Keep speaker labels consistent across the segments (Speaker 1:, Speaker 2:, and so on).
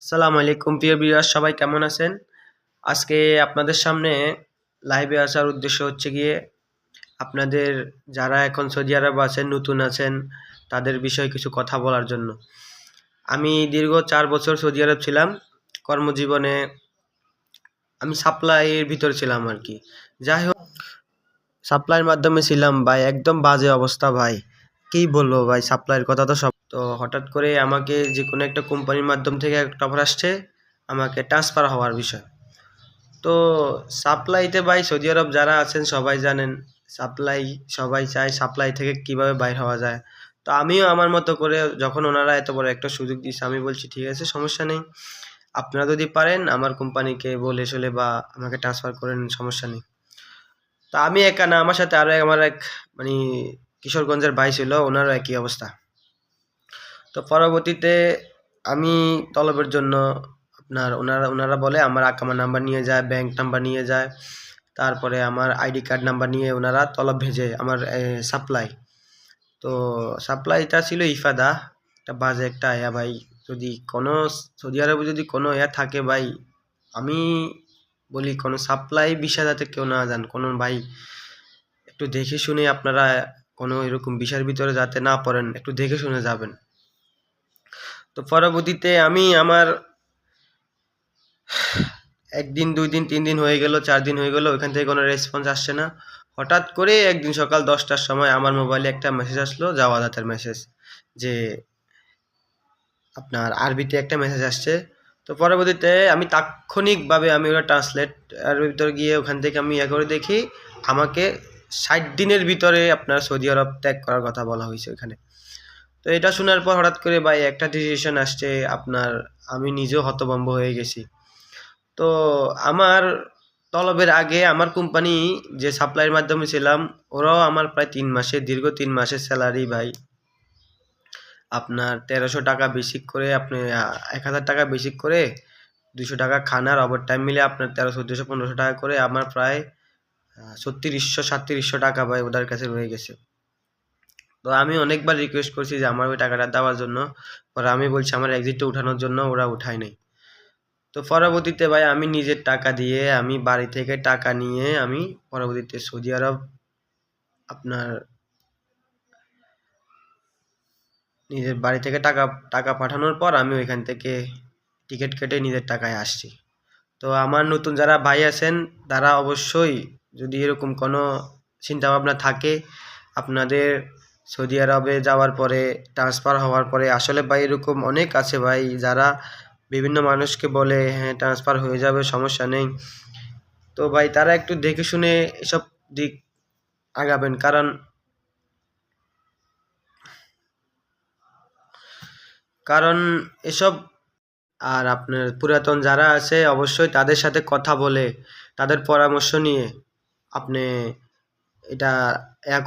Speaker 1: আসসালামু আলাইকুম প্রিয় ভিউয়ার্স, সবাই কেমন আছেন? আজকে আপনাদের সামনে লাইভে আসার উদ্দেশ্য হচ্ছে গিয়ে আপনাদের যারা এখন সৌদি আরব আছেন, নতুন আছেন, তাদের বিষয়ে কিছু কথা বলার জন্য। আমি দীর্ঘ ৪ বছর সৌদি আরব ছিলাম। কর্মজীবনে আমি সাপ্লাইয়ের ভিতরে ছিলাম আরকি। যাই হোক, সাপ্লাইয়ের মাধ্যমে ছিলাম ভাই, একদম বাজে অবস্থা ভাই। কি বলবো ভাই, সাপ্লাইয়ের কথা তো তো হঠাৎ করে আমাকে যেকোনো একটা কোম্পানির মাধ্যম থেকে একটা অফার আসছে আমাকে ট্রান্সফার হওয়ার বিষয়। তো সাপ্লাইতে ভাই সৌদি আরব যারা আছেন সবাই জানেন, সাপ্লাই সবাই চায় সাপ্লাই থেকে কিভাবে বাইর হওয়া যায়। তো আমিও আমার মতো করে যখন ওনারা এত বড় একটা সুযোগ দিয়েছে আমি বলছি ঠিক আছে, সমস্যা নেই। আপনারা যদি পারেন আমার কোম্পানিকে বলে সলে বা আমাকে ট্রান্সফার করে নিন, সমস্যা নেই। তো আমি একা না, আমার সাথে আরো আমার এক মানে কিশোরগঞ্জের ভাই ছিল, ওনারও একই অবস্থা। তো পরবর্তীতে আমি তলবের জন্য ওনারা বলে আমার আকামা নাম্বার নিয়ে যায়, ব্যাংক নাম্বার নিয়ে যায়, তারপরে আমার আইডি কার্ড নাম্বার নিয়ে ওনারা তলব ভেজে আমার সাপ্লাই। তো সাপ্লাইটা ছিল ইফাদা, একটা বাজে একটা আয়া ভাই। যদি কোনো সৌদি আরবে যদি কোনো থাকে ভাই, আমি বলি কোনো সাপ্লাই বিষয় যাতে কেউ না যান, কোনো ভাই একটু দেখে শুনে আপনারা কোনো এরকম বিষয়ের ভিতরে যাতে না পড়েন, একটু দেখে শুনে যাবেন। তো পরবর্তীতে আমি আমার ১ দিন ২ দিন ৩ দিন হয়ে গেল, ৪ দিন হয়ে গেল, ওইখান থেকে কোনো রেসপন্স আসছে না। হঠাৎ করে একদিন সকাল ১০টার সময় আমার মোবাইলে একটা মেসেজ আসলো, জাওয়াদাতের মেসেজ, যে আপনার আরবিতে একটা মেসেজ আসছে। তো পরবর্তীতে আমি তাৎক্ষণিকভাবে আমি ওটা ট্রান্সলেট এর ভিতরে গিয়ে ওখান থেকে আমি করে দেখি আমাকে ৬০ দিনের ভিতরে আপনার সৌদি আরব ত্যাগ করার কথা বলা হয়েছে ওইখানে। তো এটা শোনার পর হঠাৎ করে ভাই একটা ডিসিশন আসছে আপনার, আমি নিজেও হতভম্ব হয়ে গেছি। তো আমার তলবের আগে আমার কোম্পানি যে সাপ্লাইয়ের মাধ্যমে ছিলাম, ওরাও আমার প্রায় ৩ মাসে দীর্ঘ ৩ মাসের স্যালারি ভাই আপনার ১৩০০ টাকা বেসিক করে, আপনি ১,০০০ টাকা বেসিক করে ২০০ টাকা খানার ওভার টাইম মিলে আপনার ১৩০০ ১৪০০ ১৫০০ টাকা করে আমার প্রায় ৩৬০০ ৩৭০০ টাকা ভাই ওদের কাছে রয়ে গেছে। তো আমি অনেকবার রিকোয়েস্ট করছি যে আমার ওই টাকাটা দেওয়ার জন্য, পরে আমি বলছি আমার এক্সিটটা উঠানোর জন্য, ওরা উঠায় নাই। তো পরবর্তীতে ভাই আমি নিজের টাকা দিয়ে আমি বাড়ি থেকে টাকা নিয়ে আমি পরবর্তীতে সৌদি আরব আপনার নিজের বাড়ি থেকে টাকা টাকা পাঠানোর পর আমি ওইখান থেকে টিকিট কেটে নিজের টাকায় আসছি। তো আমার নতুন যারা ভাই আছেন তারা অবশ্যই, যদি এরকম কোনো চিন্তাভাবনা থাকে আপনাদের সৌদি আরবে যাওয়ার পরে ট্রান্সফার হওয়ার পরে, আসলে ভাই এরকম অনেক আছে ভাই যারা বিভিন্ন মানুষকে বলে হ্যাঁ ট্রান্সফার হয়ে যাবে, সমস্যা নেই। তো ভাই তারা একটু দেখে শুনে এসব দিক আগাবেন, কারণ এসব, আর আপনার পুরাতন যারা আছে অবশ্যই তাদের সাথে কথা বলে তাদের পরামর্শ নিয়ে আপনি এটা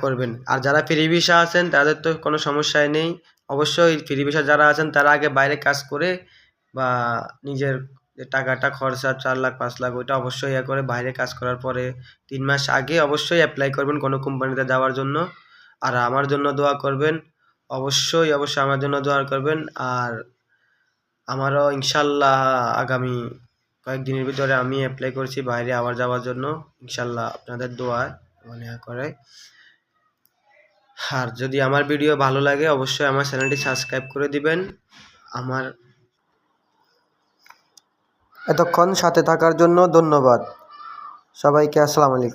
Speaker 1: করবেন। আর যারা ফ্রি ভিসা আছেন তাদের তো কোনো সমস্যাই নেই। অবশ্যই ফ্রি ভিসা যারা আছেন তারা আগে বাইরে কাজ করে বা নিজের যে টাকাটা খরচা ৪ লাখ ৫ লাখ ওইটা অবশ্যই করে বাইরে কাজ করার পরে ৩ মাস আগে অবশ্যই এপ্লাই করবেন কোনো কোম্পানিতে যাওয়ার জন্য। আর আমার জন্য দোয়া করবেন। অবশ্যই, অবশ্যই আমার জন্য দোয়া করবেন। আর আমারও ইনশাল্লাহ আগামী কয়েকদিনের ভিতরে আমি এপ্লাই করছি বাইরে আবার যাওয়ার জন্য। ইনশাল্লাহ আপনাদের দোয়ায় করে। আর যদি আমার ভিডিও ভালো লাগে অবশ্যই আমার চ্যানেলটি সাবস্ক্রাইব করে দিবেন। আমার এতক্ষণ সাথে থাকার জন্য ধন্যবাদ সবাইকে। আসসালামু আলাইকুম।